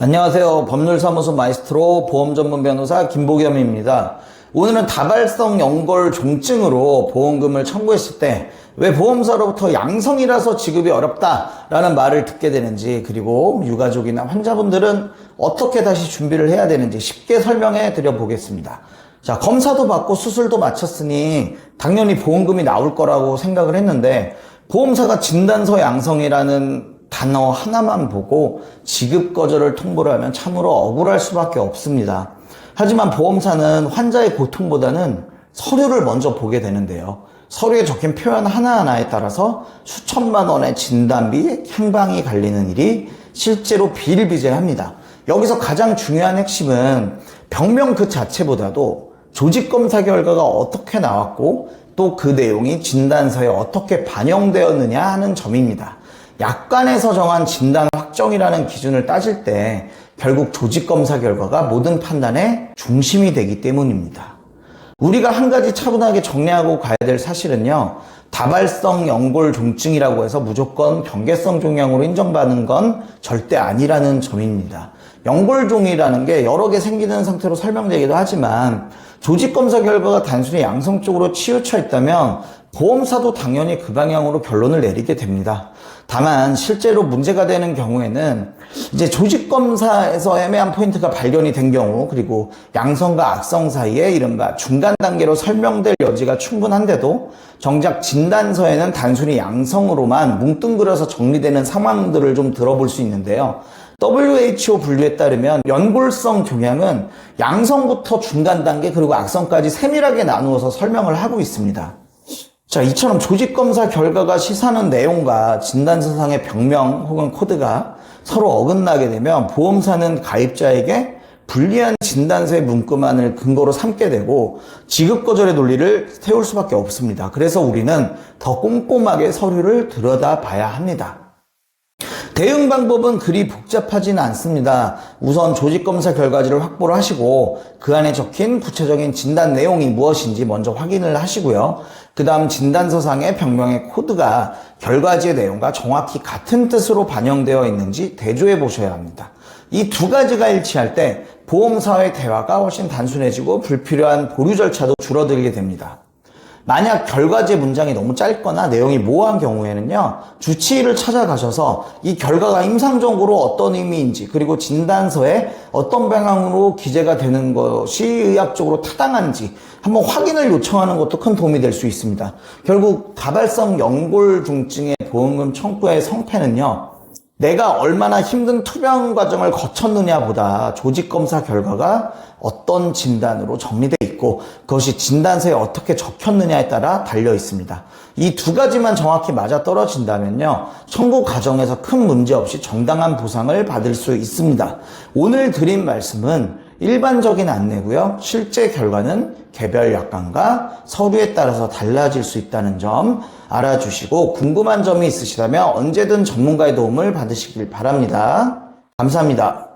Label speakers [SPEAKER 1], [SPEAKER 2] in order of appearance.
[SPEAKER 1] 안녕하세요. 법률사무소 마이스트로 보험 전문 변호사 김보겸입니다. 오늘은 다발성 연골 종증으로 보험금을 청구했을 때 왜 보험사로부터 양성이라서 지급이 어렵다라는 말을 듣게 되는지, 그리고 유가족이나 환자분들은 어떻게 다시 준비를 해야 되는지 쉽게 설명해 드려 보겠습니다. 자, 검사도 받고 수술도 마쳤으니 당연히 보험금이 나올 거라고 생각을 했는데, 보험사가 진단서 양성이라는 단어 하나만 보고 지급 거절을 통보를 하면 참으로 억울할 수밖에 없습니다. 하지만 보험사는 환자의 고통보다는 서류를 먼저 보게 되는데요. 서류에 적힌 표현 하나하나에 따라서 수천만 원의 진단비, 향방이 갈리는 일이 실제로 비일비재합니다. 여기서 가장 중요한 핵심은 병명 그 자체보다도 조직검사 결과가 어떻게 나왔고 또 그 내용이 진단서에 어떻게 반영되었느냐 하는 점입니다. 약관에서 정한 진단 확정이라는 기준을 따질 때 결국 조직검사 결과가 모든 판단의 중심이 되기 때문입니다. 우리가 한 가지 차분하게 정리하고 가야 될 사실은요, 다발성 연골 종증이라고 해서 무조건 경계성 종양으로 인정받는 건 절대 아니라는 점입니다. 연골종이라는 게 여러 개 생기는 상태로 설명되기도 하지만 조직검사 결과가 단순히 양성 쪽으로 치우쳐 있다면 보험사도 당연히 그 방향으로 결론을 내리게 됩니다. 다만 실제로 문제가 되는 경우에는 이제 조직검사에서 애매한 포인트가 발견이 된 경우, 그리고 양성과 악성 사이에 이른바 중간 단계로 설명될 여지가 충분한데도 정작 진단서에는 단순히 양성으로만 뭉뚱그려서 정리되는 상황들을 좀 들어볼 수 있는데요. WHO 분류에 따르면 연골성 종양은 양성부터 중간 단계 그리고 악성까지 세밀하게 나누어서 설명을 하고 있습니다. 자, 이처럼 조직검사 결과가 시사하는 내용과 진단서상의 병명 혹은 코드가 서로 어긋나게 되면 보험사는 가입자에게 불리한 진단서의 문구만을 근거로 삼게 되고 지급 거절의 논리를 세울 수밖에 없습니다. 그래서 우리는 더 꼼꼼하게 서류를 들여다봐야 합니다. 대응 방법은 그리 복잡하지는 않습니다. 우선 조직검사 결과지를 확보를 하시고 그 안에 적힌 구체적인 진단 내용이 무엇인지 먼저 확인을 하시고요. 그 다음 진단서상의 병명의 코드가 결과지의 내용과 정확히 같은 뜻으로 반영되어 있는지 대조해 보셔야 합니다. 이 두 가지가 일치할 때 보험사와의 대화가 훨씬 단순해지고 불필요한 보류 절차도 줄어들게 됩니다. 만약 결과지 문장이 너무 짧거나 내용이 모호한 경우에는요, 주치의를 찾아가셔서 이 결과가 임상적으로 어떤 의미인지, 그리고 진단서에 어떤 방향으로 기재가 되는 것이 의학적으로 타당한지 한번 확인을 요청하는 것도 큰 도움이 될 수 있습니다. 결국 다발성 연골종증의 보험금 청구의 성패는요, 내가 얼마나 힘든 투병 과정을 거쳤느냐 보다 조직검사 결과가 어떤 진단으로 정리되어 있고 그것이 진단서에 어떻게 적혔느냐에 따라 달려 있습니다. 이 두 가지만 정확히 맞아떨어진다면요, 청구 과정에서 큰 문제 없이 정당한 보상을 받을 수 있습니다. 오늘 드린 말씀은 일반적인 안내고요. 실제 결과는 개별 약관과 서류에 따라서 달라질 수 있다는 점 알아주시고, 궁금한 점이 있으시다면 언제든 전문가의 도움을 받으시길 바랍니다. 감사합니다.